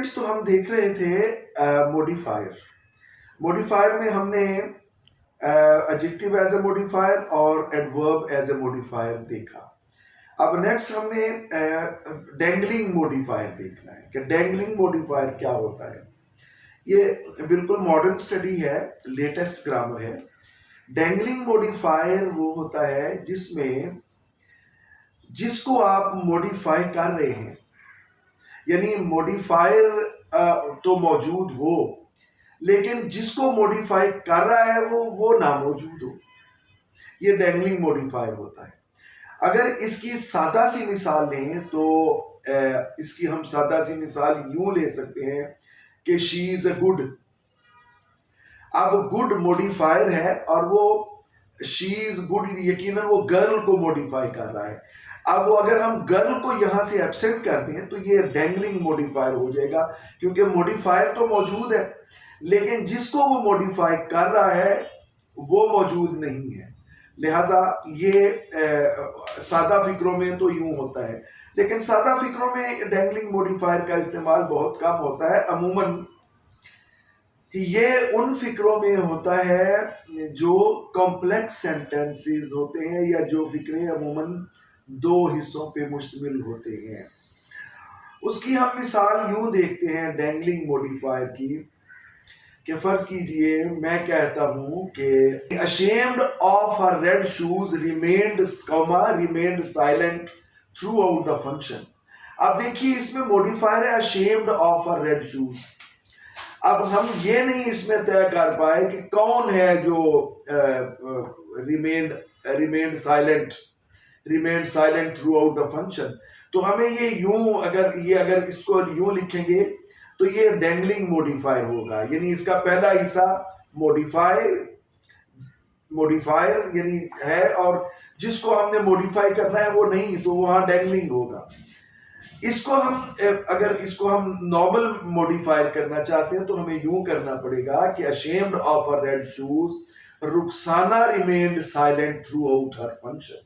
Students, तो हम देख रहे थे मॉडिफायर। मॉडिफायर में हमने एडजेक्टिव एज ए मॉडिफायर और एडवर्ब एज ए मॉडिफायर देखा। अब नेक्स्ट हमने डेंगलिंग मॉडिफायर देखना है कि डेंगलिंग मॉडिफायर क्या होता है। ये बिल्कुल मॉडर्न स्टडी है, लेटेस्ट ग्रामर है। डेंगलिंग मॉडिफायर वो होता है जिसमें जिसको आप मॉडिफाई कर रहे हैं, यानी मॉडिफायर तो मौजूद हो लेकिन जिसको मॉडिफाई कर रहा है वो ना मौजूद हो, ये डेंगलिंग मॉडिफायर होता है। अगर इसकी सादा सी मिसाल लें तो इसकी हम सादा सी मिसाल यूं ले सकते हैं कि शी इज अ गुड। अब गुड मॉडिफायर है और वो शी इज गुड यकीनन वो गर्ल को मॉडिफाई कर रहा है। अब वो अगर हम गर्ल को यहां से एब्सेंट कर दें तो ये डेंगलिंग मॉडिफायर हो जाएगा, क्योंकि मॉडिफायर तो मौजूद है लेकिन जिसको वो मॉडिफाई कर रहा है वो मौजूद नहीं है। लिहाजा ये सादा फिक्रों में तो यूं होता है, लेकिन सादा फिक्रों में डेंगलिंग मॉडिफायर का इस्तेमाल बहुत कम होता है। अमूमन ये उन फिक्रों में होता है जो कॉम्प्लेक्स सेंटेंसेस होते हैं या जो फिक्रे अमूमन दो हिस्सों पे मुश्तमिल होते हैं। उसकी हम मिसाल यूं देखते हैं डेंगलिंग मॉडिफायर की कि फर्ज कीजिए मैं कहता हूं कि ashamed of her red shoes remained silent throughout the function। अब देखिए इसमें मॉडिफायर है ashamed of her red shoes। अब हम ये नहीं इसमें तय कर पाए कि कौन है जो remained silent throughout the function। तो हमें ये यूं अगर इसको यूं लिखेंगे तो ये डेंगलिंग मॉडिफायर होगा, यानी इसका पहला हिस्सा मॉडिफायर यानी है और जिसको हमने मॉडिफाई करना है वो नहीं, तो वहां डेंगलिंग होगा। इसको हम नॉर्मल मॉडिफायर करना चाहते हैं तो हमें यूं करना पड़ेगा कि ashamed of her red shoes Rukhsana remained silent throughout her function।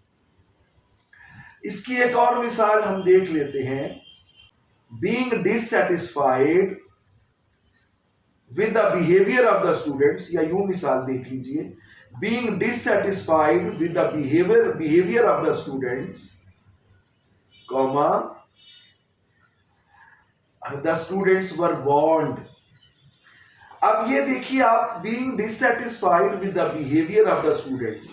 इसकी एक और मिसाल हम देख लेते हैं। Being dissatisfied with the behavior of the students, या यूं मिसाल देख लीजिए, being dissatisfied with the behavior of the students, comma, the students were warned। अब ये देखिए आप being dissatisfied with the behavior of the students,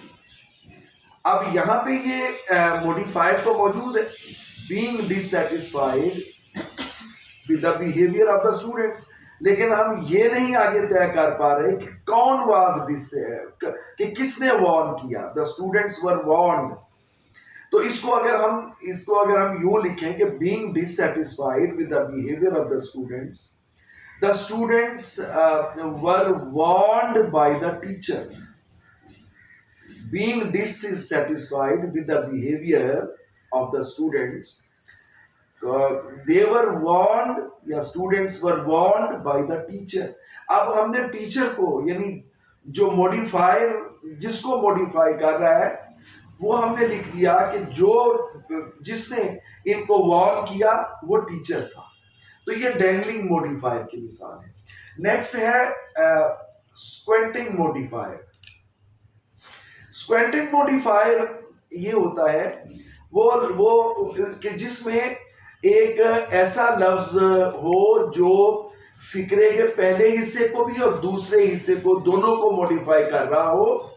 अब यहां पे ये मॉडिफायर तो मौजूद है being dissatisfied with the behavior of the students, लेकिन हम ये नहीं आगे तय कर पा रहे कि कौन कि किसने वार्न किया। the students were warned। तो इसको अगर हम यूं लिखें कि being dissatisfied with the behavior of the students were warned by the teacher। being dissatisfied with the behavior of the students, they were warned या students were warned by the teacher। अब हमने टीचर को यानी जो जिसको modify कर रहा है वो हमने लिख दिया कि जिसने इनको वार्न किया वो टीचर था। तो ये डेंगलिंग मॉडिफायर की मिसाल है। नेक्स्ट है स्क्वेंटिंग मॉडिफायर। स्क्वेंटिंग मॉडिफायर ये होता है वो कि जिसमें एक ऐसा लफ्ज हो जो फिक्रे के पहले हिस्से को भी और दूसरे हिस्से को दोनों को मॉडिफाई कर रहा हो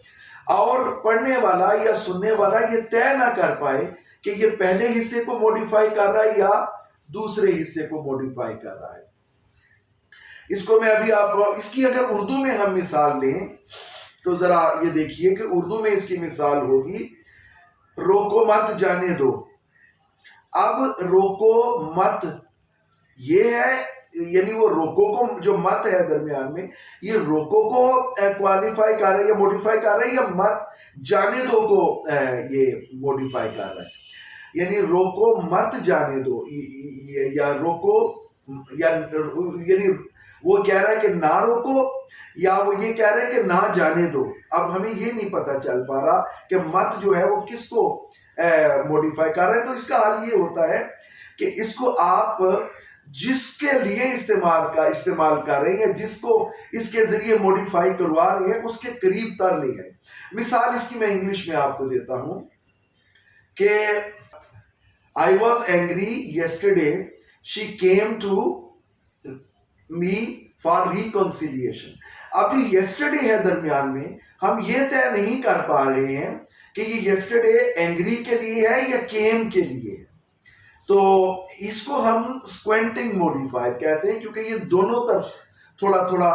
और पढ़ने वाला या सुनने वाला ये तय ना कर पाए कि ये पहले हिस्से को मॉडिफाई कर रहा है या दूसरे हिस्से को मॉडिफाई कर रहा है। इसको मैं अभी इसकी अगर उर्दू में हम मिसाल लें तो जरा ये देखिए कि उर्दू में इसकी मिसाल होगी रोको मत जाने दो। अब रोको मत ये है, यानी वो रोको को जो मत है दरमियान में, ये रोको को क्वालिफाई कर रहा है या मॉडिफाई कर रहा है या मत जाने दो को ये मॉडिफाई कर रहा है। यानी रोको मत जाने दो या रोको यानी वो कह रहा है कि ना रोको या वो ये कह रहा है कि ना जाने दो। अब हमें ये नहीं पता चल पा रहा कि मत जो है वो किसको मॉडिफाई कर रहा है। तो इसका हल ये होता है कि इसको आप जिसके लिए इस्तेमाल कर रहे हैं, जिसको इसके जरिए मॉडिफाई करवा रहे हैं, उसके करीब तर ले आए। मिसाल इसकी मैं इंग्लिश में आपको देता हूं कि I was angry yesterday, she came to me for reconciliation. अभी येस्टरडे है दरमियान में, हम ये तय नहीं कर पा रहे हैं कि ये येस्टरडे एंग्री के लिए है या केम के लिए है। तो इसको हम स्क्वेंटिंग मॉडिफायर कहते हैं, क्योंकि ये दोनों तरफ थोड़ा थोड़ा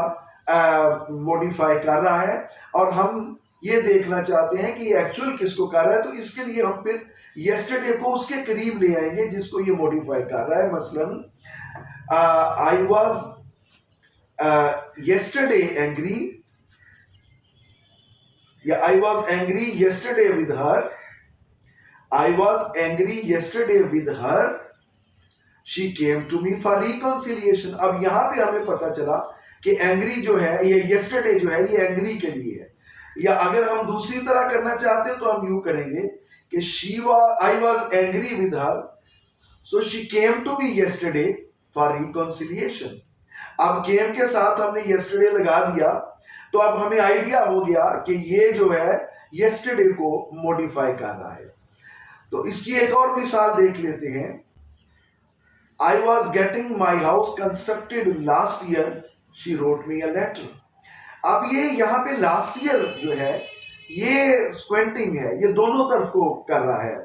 मॉडिफाई कर रहा है और हम ये देखना चाहते हैं कि एक्चुअल किसको कर रहा है। तो इसके लिए हम फिर येस्टरडे को उसके करीब ले आएंगे जिसको ये मॉडिफाई कर रहा है। मसलन आई वॉज yesterday angry, या I was angry yesterday with her, I was angry yesterday with her, she came to me for reconciliation। अब यहां पे हमें पता चला कि एंग्री जो है, ये yesterday जो है, ये एंग्री के लिए है। या अगर हम दूसरी तरह करना चाहते हो तो हम यूं करेंगे कि I was angry with her, so she came to me yesterday for reconciliation। अब केम के साथ हमने yesterday लगा दिया, तो अब हमें आइडिया हो गया कि ये जो है yesterday को मॉडिफाई कर रहा है। तो इसकी एक और मिसाल देख लेते हैं। I was getting my house constructed last year, she wrote me a letter। अब ये यहाँ पे लास्ट ईयर जो है ये स्क्वेंटिंग है, ये दोनों तरफ को कर रहा है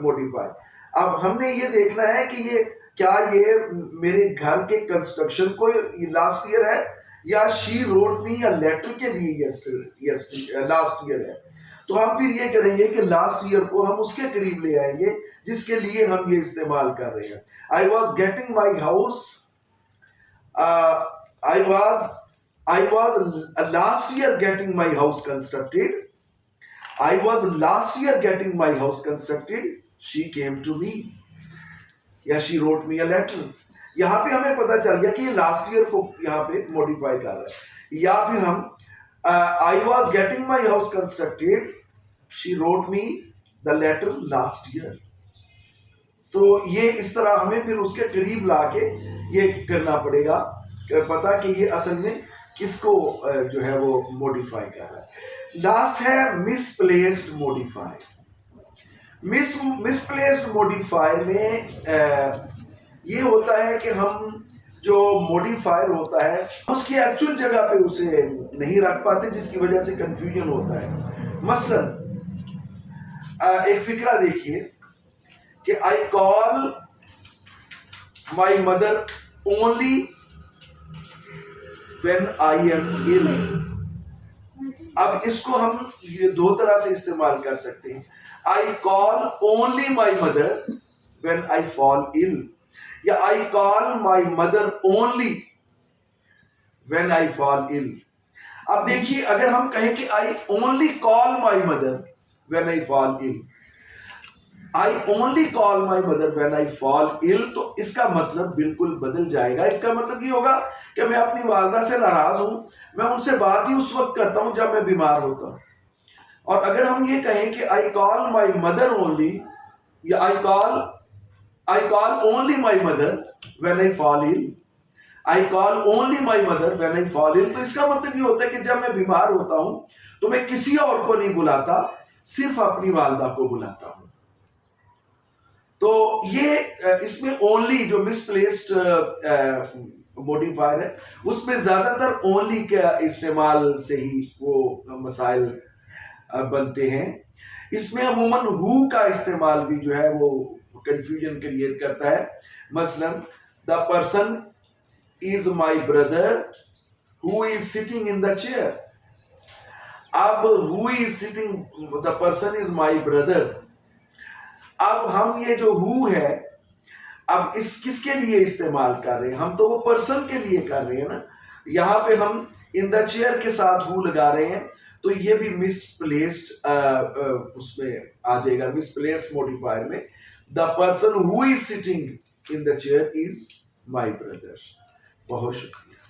मॉडिफाई। अब हमने ये देखना है कि ये क्या ये मेरे घर के कंस्ट्रक्शन को लास्ट ईयर है या she wrote me a letter के लिए लास्ट ईयर है। तो हम फिर ये करेंगे कि लास्ट ईयर को हम उसके करीब ले आएंगे जिसके लिए हम ये इस्तेमाल कर रहे हैं। I was getting my house, I was last year getting my house constructed, I was last year getting my house constructed, she came to me, या she wrote me a letter। यहाँ पे हमें पता चल गया कि ये लास्ट ईयर को यहाँ पे मॉडिफाई कर रहा है। या फिर हम I was getting my house constructed, she wrote me the letter last year। तो ये इस तरह हमें फिर उसके करीब लाके ये करना पड़ेगा, पता कि ये असल में किसको जो है वो मॉडिफाई कर रहा है। लास्ट है मिसप्लेस्ड मॉडिफायर। मिसप्लेस्ड मॉडिफायर में ये होता है कि हम जो मॉडिफायर होता है उसकी एक्चुअल जगह पे उसे नहीं रख पाते, जिसकी वजह से कंफ्यूजन होता है। मसलन एक फिक्रा देखिए कि I call my mother only when I am ill। अब इसको हम ये दो तरह से इस्तेमाल कर सकते हैं। I call only my mother when I fall ill, या I call my mother only when I fall ill। अब देखिए अगर हम कहें कि I only call my mother when I fall ill, I only call my mother when I fall ill, तो इसका मतलब बिल्कुल बदल जाएगा। इसका मतलब ये होगा कि मैं अपनी वालदा से नाराज हूं, मैं उनसे बात ही उस वक्त करता हूं जब मैं बीमार होता हूं। और अगर हम ये कहें कि I call my mother only, या I call only my mother when I fall ill, I call only my mother when I fall ill, तो इसका मतलब ये होता है कि जब मैं बीमार होता हूं तो मैं किसी और को नहीं बुलाता, सिर्फ अपनी वालदा को बुलाता हूं। तो ये इसमें ओनली जो मिसप्लेस्ड मॉडिफायर है उसमें ज्यादातर ओनली के इस्तेमाल से ही वो मसाइल बनते हैं। इसमें अमूमन हु का इस्तेमाल भी जो है वो कंफ्यूजन क्रिएट करता है। मसलन the person is my brother who is sitting in the chair. अब who is sitting, the person is my brother. अब हम ये जो हु है अब इस किसके लिए इस्तेमाल कर रहे हैं, हम तो वो पर्सन के लिए कर रहे हैं ना। यहाँ पे हम इन द चेयर के साथ हु लगा रहे हैं, तो ये भी मिसप्लेस्ड उसमें आ जाएगा, मिसप्लेस्ड मॉडिफायर में। The person who is sitting in the chair is my brother. बहुत शुक्रिया।